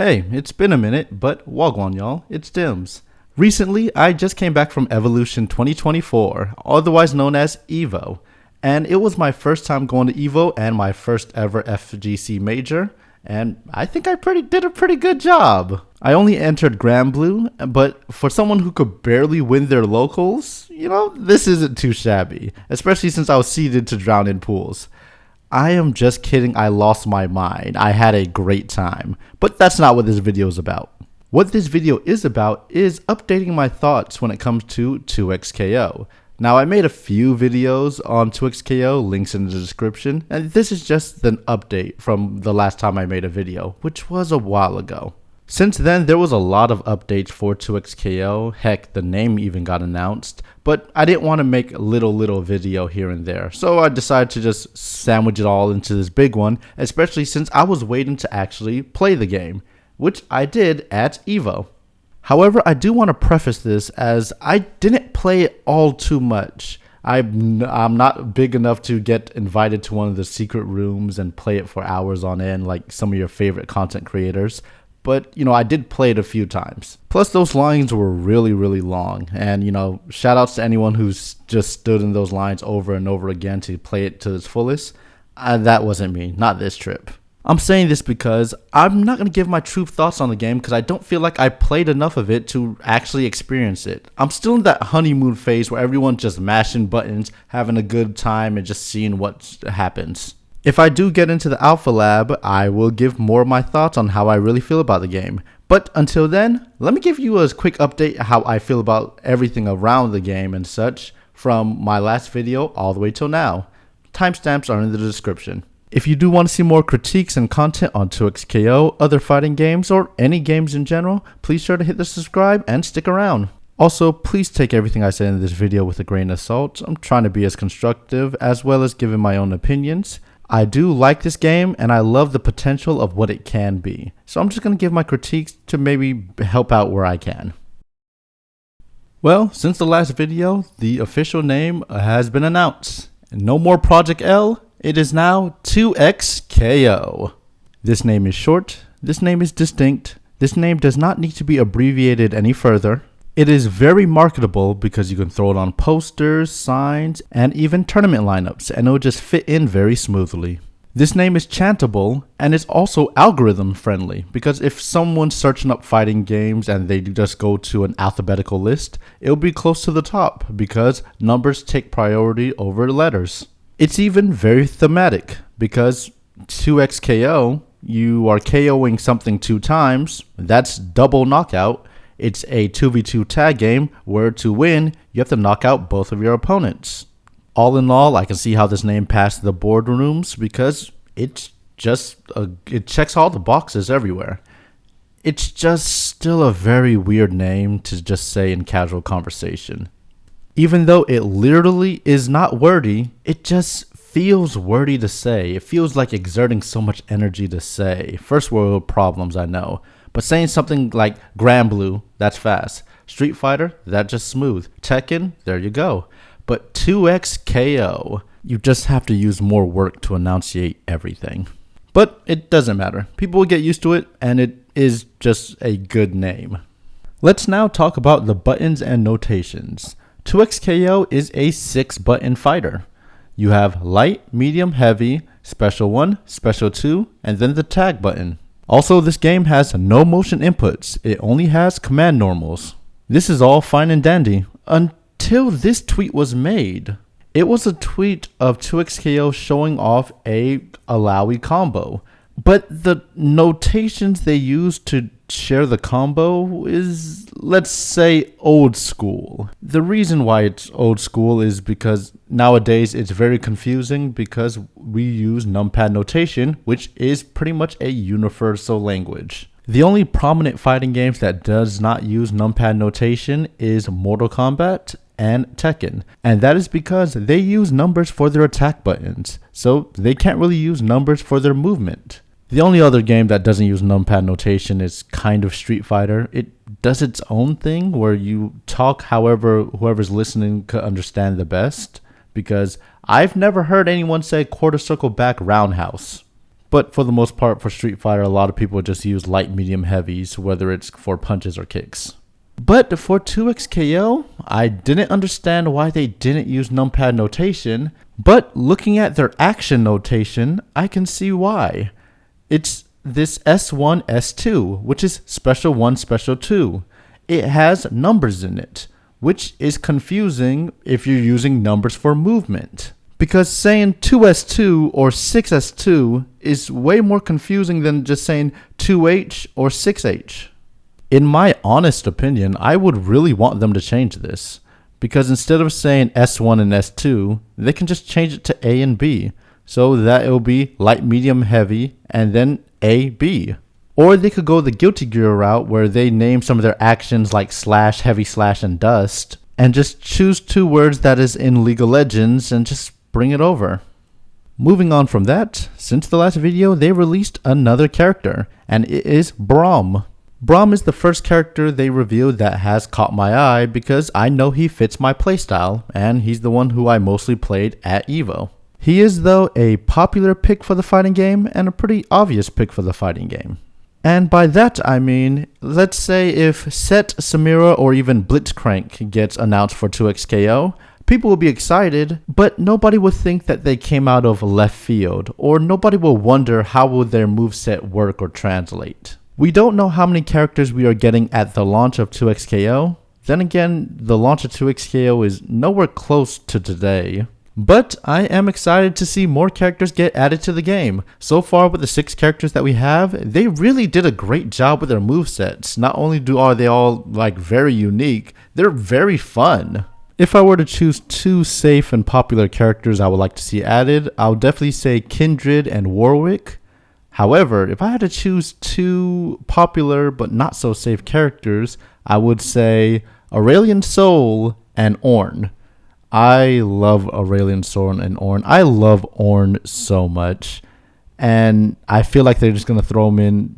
Hey, it's been a minute, but wagwan y'all, it's Dimz. Recently, I just came back from Evolution 2024, otherwise known as EVO, and it was my first time going to EVO and my first ever FGC major, and I think I did a pretty good job. I only entered Grand Blue, but for someone who could barely win their locals, this isn't too shabby, especially since I was seeded to drown in pools. I am just kidding, I lost my mind. I had a great time. But that's not what this video is about. What this video is about is updating my thoughts when it comes to 2xKO. Now, I made a few videos on 2xKO, links in the description, and this is just an update from the last time I made a video, which was a while ago. Since then, there was a lot of updates for 2xKO, heck, the name even got announced, but I didn't want to make a little video here and there, so I decided to just sandwich it all into this big one, especially since I was waiting to actually play the game, which I did at EVO. However, I do want to preface this as I didn't play it all too much. I'm not big enough to get invited to one of the secret rooms and play it for hours on end like some of your favorite content creators. But, I did play it a few times. Plus, those lines were really long. And, shout outs to anyone who's just stood in those lines over and over again to play it to its fullest. That wasn't me, not this trip. I'm saying this because I'm not going to give my true thoughts on the game because I don't feel like I played enough of it to actually experience it. I'm still in that honeymoon phase where everyone's just mashing buttons, having a good time, and just seeing what happens. If I do get into the Alpha Lab, I will give more of my thoughts on how I really feel about the game. But until then, let me give you a quick update how I feel about everything around the game and such from my last video all the way till now. Timestamps are in the description. If you do want to see more critiques and content on 2xKO, other fighting games, or any games in general, please sure to hit the subscribe and stick around. Also, please take everything I said in this video with a grain of salt. I'm trying to be as constructive as well as giving my own opinions. I do like this game and I love the potential of what it can be. So I'm just going to give my critiques to maybe help out where I can. Well, since the last video, the official name has been announced. No more Project L, it is now 2xKO. This name is short, this name is distinct, this name does not need to be abbreviated any further. It is very marketable because you can throw it on posters, signs, and even tournament lineups, and it will just fit in very smoothly. This name is chantable, and it's also algorithm friendly, because if someone's searching up fighting games and they just go to an alphabetical list, it'll be close to the top, because numbers take priority over letters. It's even very thematic, because 2xKO, you are KOing something 2 times, that's double knockout. It's a 2v2 tag game where to win, you have to knock out both of your opponents. All in all, I can see how this name passed the boardrooms because it checks all the boxes everywhere. It's just still a very weird name to just say in casual conversation. Even though it literally is not wordy, it just feels wordy to say. It feels like exerting so much energy to say. First world problems, I know. But saying something like Grand Blue, that's fast. Street Fighter, that's just smooth. Tekken, there you go. But 2xKO, you just have to use more work to enunciate everything. But it doesn't matter. People will get used to it, and it is just a good name. Let's now talk about the buttons and notations. 2xKO is a 6-button fighter. You have light, medium, heavy, special 1, special 2, and then the tag button. Also, this game has no motion inputs, it only has command normals. This is all fine and dandy, until this tweet was made. It was a tweet of 2xKO showing off a Alawi combo, but the notations they used to share the combo is, let's say, old school. The reason why it's old school is because nowadays it's very confusing because we use numpad notation, which is pretty much a universal language. The only prominent fighting games that does not use numpad notation is Mortal Kombat and Tekken, and that is because they use numbers for their attack buttons, so they can't really use numbers for their movement. The only other game that doesn't use numpad notation is kind of Street Fighter. It does its own thing where you talk however whoever's listening could understand the best, because I've never heard anyone say quarter circle back roundhouse. But for the most part, for Street Fighter, a lot of people just use light, medium, heavies, whether it's for punches or kicks. But for 2xKO, I didn't understand why they didn't use numpad notation, but looking at their action notation, I can see why. It's this S1, S2, which is special 1, special 2. It has numbers in it, which is confusing if you're using numbers for movement. Because saying 2S2 or 6S2 is way more confusing than just saying 2H or 6H. In my honest opinion, I would really want them to change this. Because instead of saying S1 and S2, they can just change it to A and B. So that it will be light, medium, heavy, and then A, B. Or they could go the Guilty Gear route where they name some of their actions like slash, heavy slash, and dust. And just choose 2 words that is in League of Legends and just bring it over. Moving on from that, since the last video, they released another character, and it is Braum. Braum is the first character they revealed that has caught my eye because I know he fits my playstyle, and he's the one who I mostly played at EVO. He is, though, a popular pick for the fighting game and a pretty obvious pick for the fighting game. And by that I mean, let's say if Set, Samira, or even Blitzcrank gets announced for 2xKO, people will be excited, but nobody will think that they came out of left field, or nobody will wonder how will their moveset work or translate. We don't know how many characters we are getting at the launch of 2xKO. Then again, the launch of 2xKO is nowhere close to today. But I am excited to see more characters get added to the game. So far with the 6 characters that we have, they really did a great job with their movesets. Not only are they all like very unique, they're very fun. If I were to choose 2 safe and popular characters I would like to see added, I would definitely say Kindred and Warwick. However, if I had to choose 2 popular but not so safe characters, I would say Aurelion Sol and Ornn. I love Aurelion Sol and Ornn. I love Ornn so much. And I feel like they're just going to throw him in,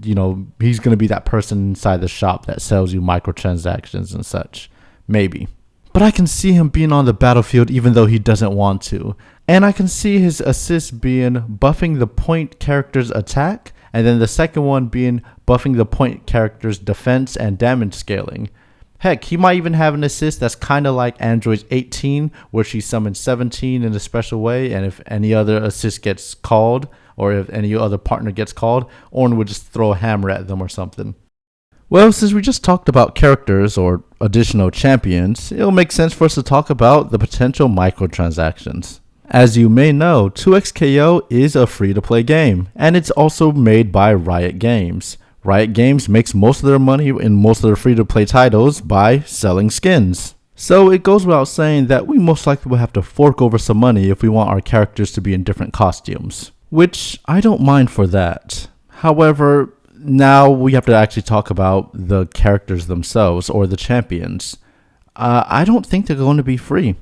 he's going to be that person inside the shop that sells you microtransactions and such. Maybe. But I can see him being on the battlefield even though he doesn't want to. And I can see his assist being buffing the point character's attack, and then the second one being buffing the point character's defense and damage scaling. Heck, he might even have an assist that's kind of like Android's 18, where she summons 17 in a special way, and if any other assist gets called, or if any other partner gets called, Ornn would just throw a hammer at them or something. Well, since we just talked about characters or additional champions, it'll make sense for us to talk about the potential microtransactions. As you may know, 2xKO is a free-to-play game, and it's also made by Riot Games. Riot Games makes most of their money in most of their free-to-play titles by selling skins. So it goes without saying that we most likely will have to fork over some money if we want our characters to be in different costumes, which I don't mind for that. However, now we have to actually talk about the characters themselves or the champions. I don't think they're going to be free.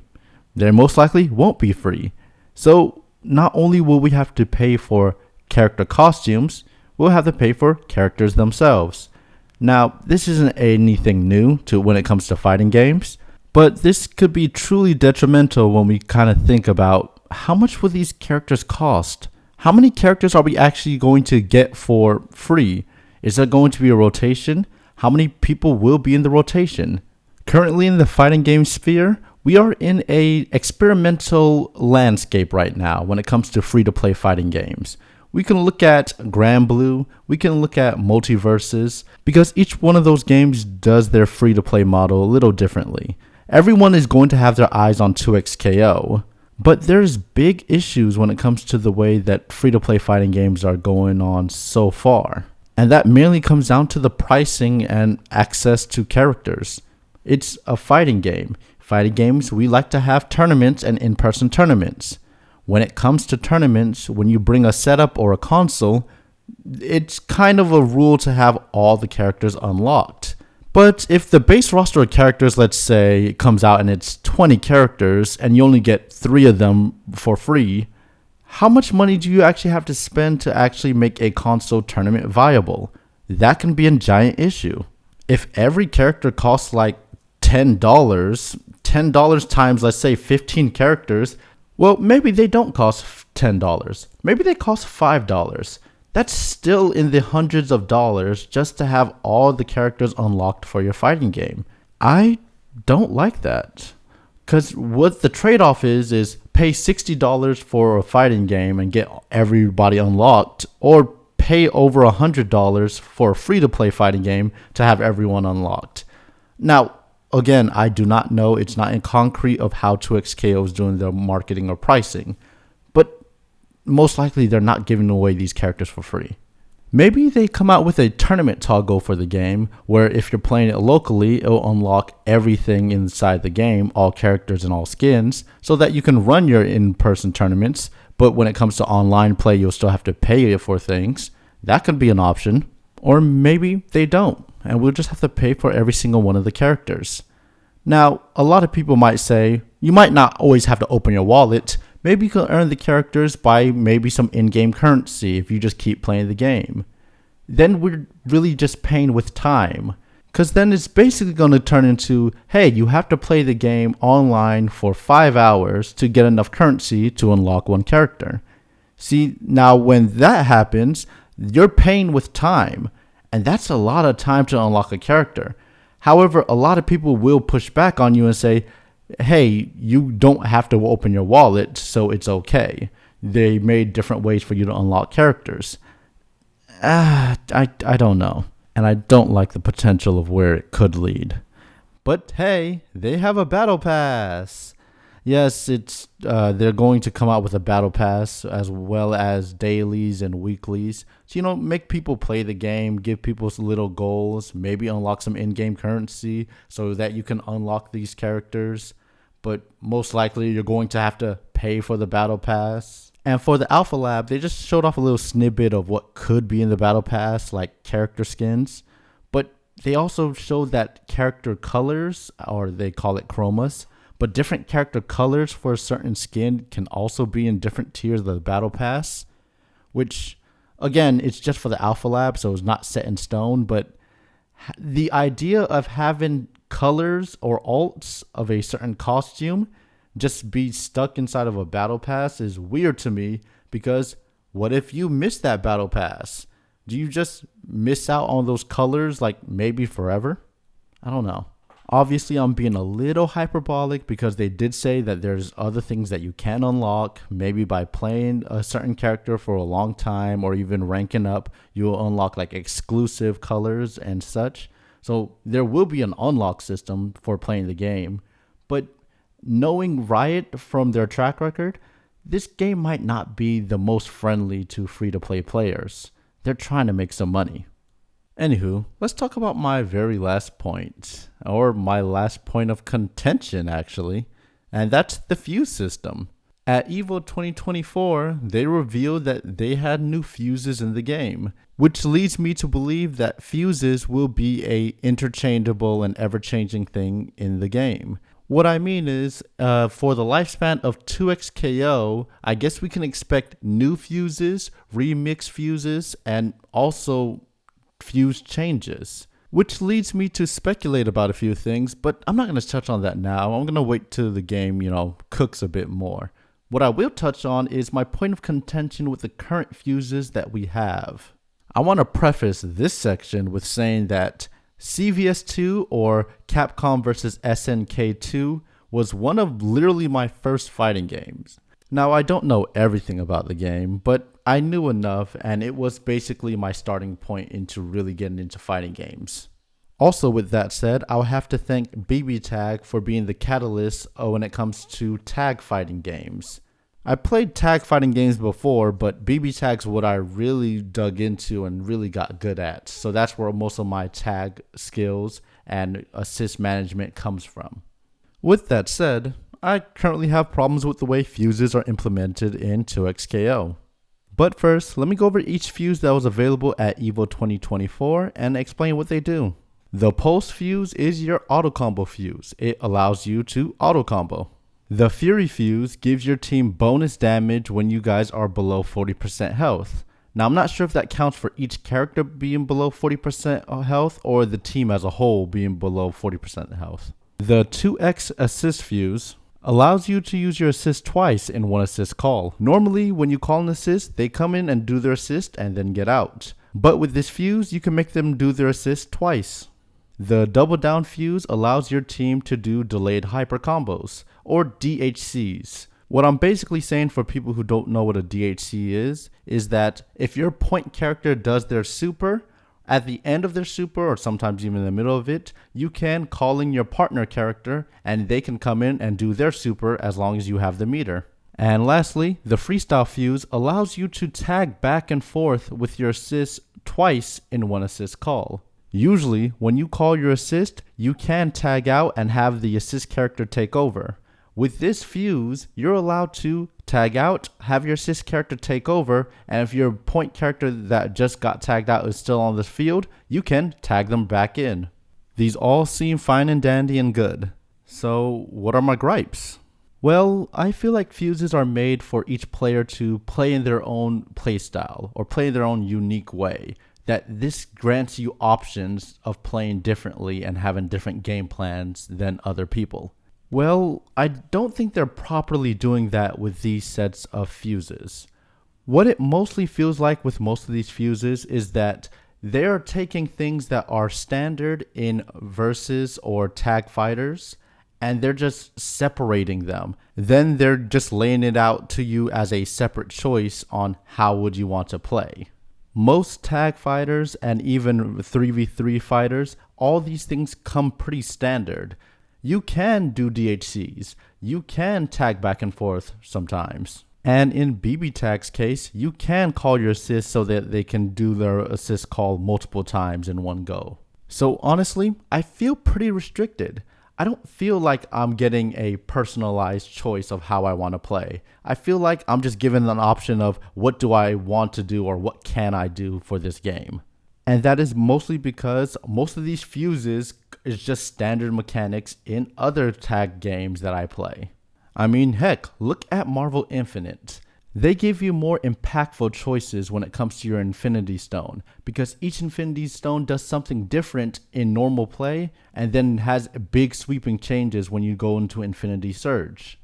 They most likely won't be free. So not only will we have to pay for character costumes, we'll have to pay for characters themselves. Now, this isn't anything new to when it comes to fighting games, but this could be truly detrimental when we kind of think about how much will these characters cost? How many characters are we actually going to get for free? Is there going to be a rotation? How many people will be in the rotation? Currently in the fighting game sphere, we are in a experimental landscape right now when it comes to free-to-play fighting games. We can look at Granblue, we can look at Multiverses, because each one of those games does their free-to-play model a little differently. Everyone is going to have their eyes on 2xKO, but there's big issues when it comes to the way that free-to-play fighting games are going on so far. And that mainly comes down to the pricing and access to characters. It's a fighting game. Fighting games, we like to have tournaments and in-person tournaments. When it comes to tournaments, when you bring a setup or a console, it's kind of a rule to have all the characters unlocked. But if the base roster of characters, let's say, it comes out and it's 20 characters and you only get 3 of them for free, how much money do you actually have to spend to actually make a console tournament viable? That can be a giant issue. If every character costs like $10 times, let's say, 15 characters, well, maybe they don't cost $10. Maybe they cost $5. That's still in the hundreds of dollars just to have all the characters unlocked for your fighting game. I don't like that. Because what the trade-off is pay $60 for a fighting game and get everybody unlocked, or pay over $100 for a free-to-play fighting game to have everyone unlocked. Now, again, I do not know. It's not in concrete of how 2XKO is doing their marketing or pricing. But most likely they're not giving away these characters for free. Maybe they come out with a tournament toggle for the game where if you're playing it locally, it'll unlock everything inside the game, all characters and all skins, so that you can run your in-person tournaments, but when it comes to online play, you'll still have to pay for things. That could be an option. Or maybe they don't, and we'll just have to pay for every single one of the characters. Now, a lot of people might say, you might not always have to open your wallet. Maybe you can earn the characters by maybe some in-game currency if you just keep playing the game. Then we're really just paying with time. Because then it's basically going to turn into, hey, you have to play the game online for 5 hours to get enough currency to unlock one character. See, now when that happens, you're paying with time. And that's a lot of time to unlock a character. However, a lot of people will push back on you and say, hey, you don't have to open your wallet, so it's okay. They made different ways for you to unlock characters. I don't know. And I don't like the potential of where it could lead. But hey, they have a battle pass. Yes, it's they're going to come out with a battle pass as well as dailies and weeklies. So, make people play the game, give people some little goals, maybe unlock some in-game currency so that you can unlock these characters. But most likely you're going to have to pay for the battle pass. And for the Alpha Lab, they just showed off a little snippet of what could be in the battle pass, like character skins. But they also showed that character colors, or they call it chromas, but different character colors for a certain skin can also be in different tiers of the battle pass, which, again, it's just for the Alpha Lab, so it's not set in stone. But the idea of having colors or alts of a certain costume just be stuck inside of a battle pass is weird to me, because what if you miss that battle pass? Do you just miss out on those colors like maybe forever? I don't know. Obviously, I'm being a little hyperbolic because they did say that there's other things that you can unlock. Maybe by playing a certain character for a long time or even ranking up, you'll unlock like exclusive colors and such. So there will be an unlock system for playing the game. But knowing Riot from their track record, this game might not be the most friendly to free-to-play players. They're trying to make some money. Anywho, let's talk about my very last point, or my last point of contention actually, and that's the fuse system. At EVO 2024, they revealed that they had new fuses in the game, which leads me to believe that fuses will be a interchangeable and ever-changing thing in the game. What I mean is, for the lifespan of 2XKO, I guess we can expect new fuses, remix fuses, and also fuse changes. Which leads me to speculate about a few things, but I'm not going to touch on that now. I'm going to wait till the game, cooks a bit more. What I will touch on is my point of contention with the current fuses that we have. I want to preface this section with saying that CVS2, or Capcom vs SNK2, was one of literally my first fighting games. Now, I don't know everything about the game, but I knew enough, and it was basically my starting point into really getting into fighting games. Also, with that said, I'll have to thank BB Tag for being the catalyst when it comes to tag fighting games. I played tag fighting games before, but BB Tag's what I really dug into and really got good at. So that's where most of my tag skills and assist management comes from. With that said, I currently have problems with the way fuses are implemented in 2XKO. But first, let me go over each fuse that was available at EVO 2024 and explain what they do. The Pulse fuse is your auto combo fuse. It allows you to auto combo. The Fury fuse gives your team bonus damage when you guys are below 40% health. Now, I'm not sure if that counts for each character being below 40% health or the team as a whole being below 40% health. The 2X assist fuse, allows you to use your assist twice in one assist call. Normally, when you call an assist, they come in and do their assist and then get out. But with this fuse, you can make them do their assist twice. The double down fuse allows your team to do delayed hyper combos, or DHCs. What I'm basically saying for people who don't know what a DHC is that if your point character does their super, at the end of their super, or sometimes even in the middle of it, you can call in your partner character and they can come in and do their super as long as you have the meter. And lastly, the freestyle fuse allows you to tag back and forth with your assist twice in one assist call. Usually, when you call your assist, you can tag out and have the assist character take over. With this fuse, you're allowed to tag out, have your assist character take over, and if your point character that just got tagged out is still on the field, you can tag them back in. These all seem fine and dandy and good. So, what are my gripes? Well, I feel like fuses are made for each player to play in their own playstyle or play in their own unique way. That this grants you options of playing differently and having different game plans than other people. Well, I don't think they're properly doing that with these sets of fuses. What it mostly feels like with most of these fuses is that they're taking things that are standard in versus or tag fighters and they're just separating them. Then they're just laying it out to you as a separate choice on how would you want to play. Most tag fighters and even 3v3 fighters, all these things come pretty standard. You can do DHCs, you can tag back and forth sometimes. And in BB Tag's case, you can call your assist so that they can do their assist call multiple times in one go. So honestly, I feel pretty restricted. I don't feel like I'm getting a personalized choice of how I want to play. I feel like I'm just given an option of what do I want to do or what can I do for this game. And that is mostly because most of these fuses is just standard mechanics in other tag games that I play. I mean, heck, look at Marvel Infinite. They give you more impactful choices when it comes to your Infinity Stone because each Infinity Stone does something different in normal play and then has big sweeping changes when you go into Infinity Surge.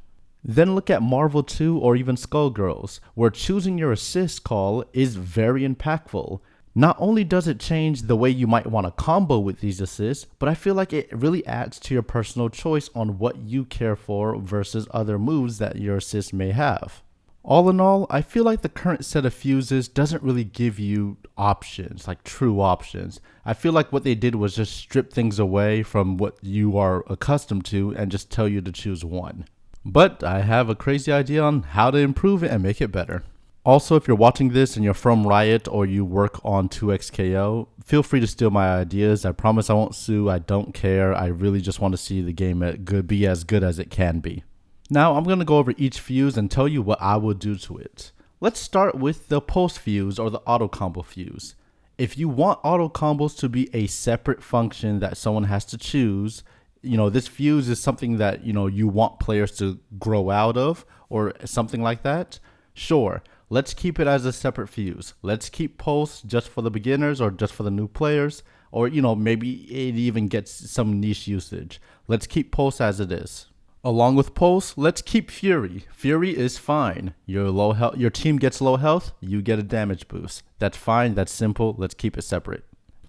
Then look at Marvel 2 or even Skullgirls, where choosing your assist call is very impactful. Not only does it change the way you might want to combo with these assists, but I feel like it really adds to your personal choice on what you care for versus other moves that your assist may have. All in all, I feel like the current set of fuses doesn't really give you options, like true options. I feel like what they did was just strip things away from what you are accustomed to and just tell you to choose one. But I have a crazy idea on how to improve it and make it better. Also, if you're watching this and you're from Riot or you work on 2XKO, feel free to steal my ideas. I promise I won't sue. I don't care. I really just want to see the game be as good as it can be. Now, I'm going to go over each fuse and tell you what I would do to it. Let's start with the pulse fuse or the auto combo fuse. If you want auto combos to be a separate function that someone has to choose, this fuse is something that, you want players to grow out of or something like that. Sure. Let's keep it as a separate fuse. Let's keep pulse just for the beginners or just for the new players, or maybe it even gets some niche usage. Let's keep pulse as it is. Along with pulse, let's keep fury. Fury is fine. Your team gets low health, you get a damage boost. That's fine, that's simple. Let's keep it separate.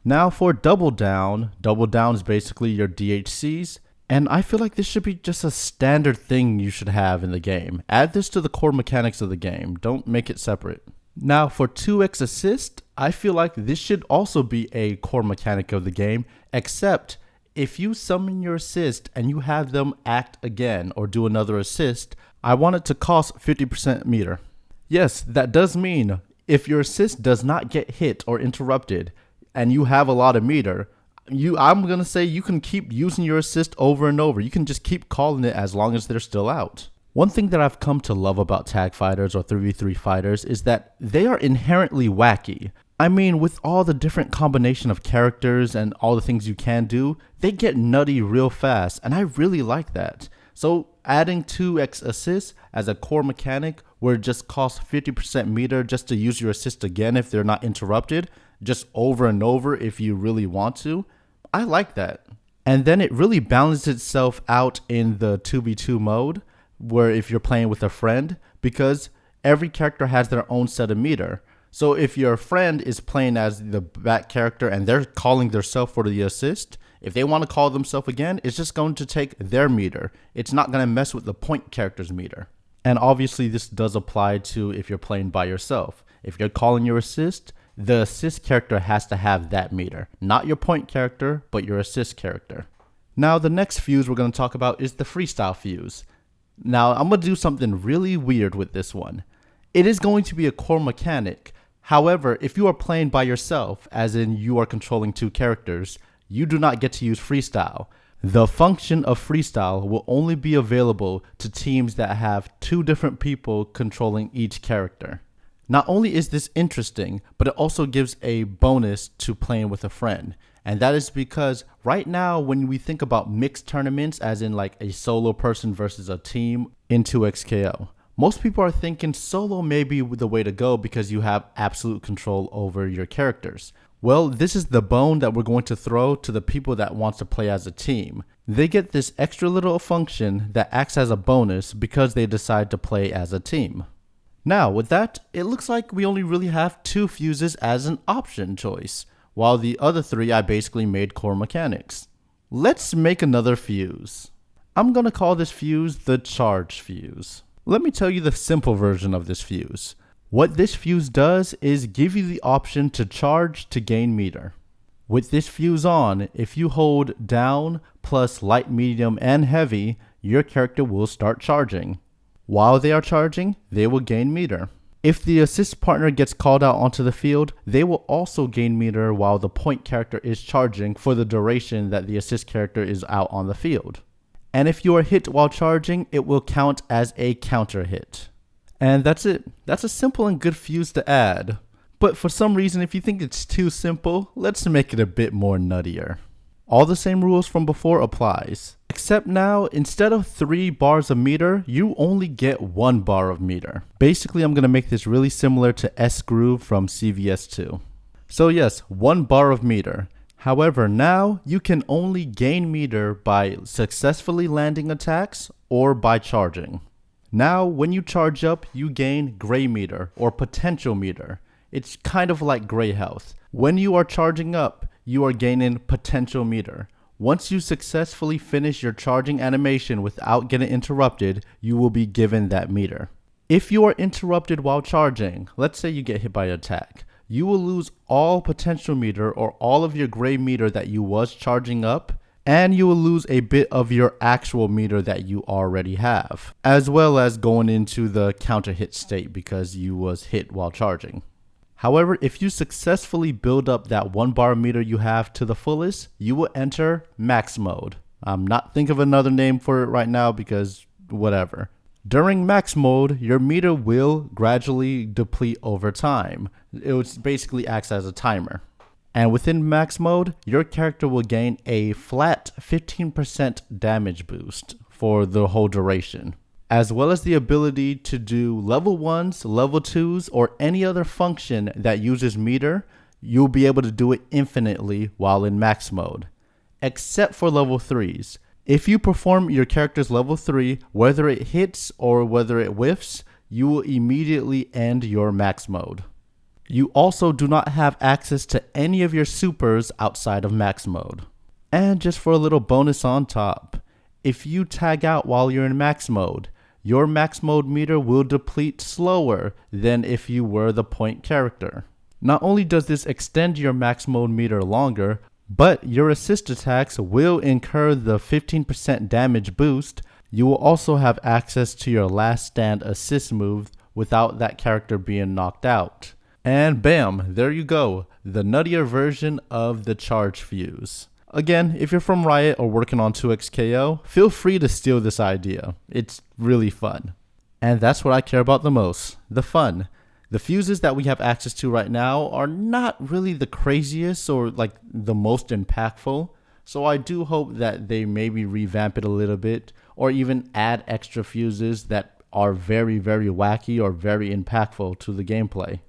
Now for double down. Double down is basically your DHCs. And I feel like this should be just a standard thing you should have in the game. Add this to the core mechanics of the game. Don't make it separate. Now for 2x assist, I feel like this should also be a core mechanic of the game, except if you summon your assist and you have them act again or do another assist, I want it to cost 50% meter. Yes, that does mean if your assist does not get hit or interrupted and you have a lot of meter, I'm going to say you can keep using your assist over and over. You can just keep calling it as long as they're still out. One thing that I've come to love about tag fighters or 3v3 fighters is that they are inherently wacky. I mean, with all the different combination of characters and all the things you can do, they get nutty real fast, and I really like that. So adding 2x assist as a core mechanic where it just costs 50% meter just to use your assist again if they're not interrupted, just over and over if you really want to, I like that. And then it really balances itself out in the 2v2 mode. where if you're playing with a friend, because every character has their own set of meter. So if your friend is playing as the back character and they're calling themselves for the assist, if they want to call themselves again, it's just going to take their meter. It's not going to mess with the point character's meter. And obviously this does apply to if you're playing by yourself. If you're calling your assist, the assist character has to have that meter. Not your point character, but your assist character. Now the next fuse we're going to talk about is the freestyle fuse. Now I'm going to do something really weird with this one. It is going to be a core mechanic. However, if you are playing by yourself, as in you are controlling two characters, you do not get to use freestyle. The function of freestyle will only be available to teams that have two different people controlling each character. Not only is this interesting, but it also gives a bonus to playing with a friend. And that is because right now, when we think about mixed tournaments, as in like a solo person versus a team in 2XKO, most people are thinking solo may be the way to go because you have absolute control over your characters. Well, this is the bone that we're going to throw to the people that want to play as a team. They get this extra little function that acts as a bonus because they decide to play as a team. Now, with that, it looks like we only really have 2 fuses as an option choice, while the other 3 I basically made core mechanics. Let's make another fuse. I'm going to call this fuse the charge fuse. Let me tell you the simple version of this fuse. What this fuse does is give you the option to charge to gain meter. With this fuse on, if you hold down plus light, medium, and heavy, your character will start charging. While they are charging, they will gain meter. If the assist partner gets called out onto the field, they will also gain meter while the point character is charging for the duration that the assist character is out on the field. And if you are hit while charging, it will count as a counter hit. And that's it. That's a simple and good fuse to add. But for some reason, if you think it's too simple, let's make it a bit more nuttier. All the same rules from before applies. Except now, instead of 3 bars of meter, you only get 1 bar of meter. Basically, I'm going to make this really similar to S-Groove from CVS2. So yes, 1 bar of meter. However, now you can only gain meter by successfully landing attacks or by charging. Now, when you charge up, you gain gray meter or potential meter. It's kind of like gray health. When you are charging up, you are gaining potential meter. Once you successfully finish your charging animation without getting interrupted, you will be given that meter. If you are interrupted while charging, let's say you get hit by an attack, you will lose all potential meter or all of your gray meter that you was charging up, and you will lose a bit of your actual meter that you already have, as well as going into the counter hit state because you was hit while charging. However, if you successfully build up that 1 bar meter you have to the fullest, you will enter max mode. I'm not thinking of another name for it right now because whatever. During max mode, your meter will gradually deplete over time. It basically acts as a timer. And within max mode, your character will gain a flat 15% damage boost for the whole duration, as well as the ability to do level 1s, level 2s, or any other function that uses meter. You'll be able to do it infinitely while in max mode, except for level 3s. If you perform your character's level 3, whether it hits or whether it whiffs, you will immediately end your max mode. You also do not have access to any of your supers outside of max mode. And just for a little bonus on top, if you tag out while you're in max mode, your max mode meter will deplete slower than if you were the point character. Not only does this extend your max mode meter longer, but your assist attacks will incur the 15% damage boost. You will also have access to your last stand assist move without that character being knocked out. And bam, there you go, the nuttier version of the charge fuse. Again, if you're from Riot or working on 2XKO, feel free to steal this idea. It's really fun. And that's what I care about the most, the fun. The fuses that we have access to right now are not really the craziest or like the most impactful. So I do hope that they maybe revamp it a little bit or even add extra fuses that are very, very wacky or very impactful to the gameplay.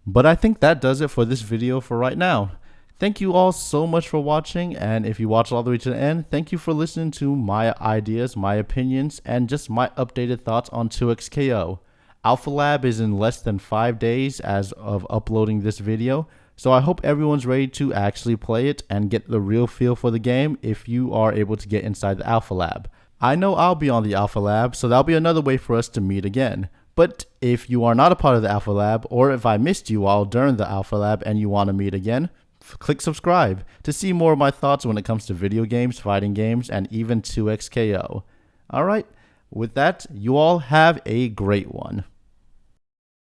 But I think that does it for this video for right now. Thank you all so much for watching, and if you watched all the way to the end, thank you for listening to my ideas, my opinions, and just my updated thoughts on 2xKO. Alpha Lab is in less than 5 days as of uploading this video, so I hope everyone's ready to actually play it and get the real feel for the game if you are able to get inside the Alpha Lab. I know I'll be on the Alpha Lab, so that'll be another way for us to meet again. But if you are not a part of the Alpha Lab, or if I missed you all during the Alpha Lab and you want to meet again, click subscribe to see more of my thoughts when it comes to video games, fighting games, and even 2xKO. Alright, with that, you all have a great one.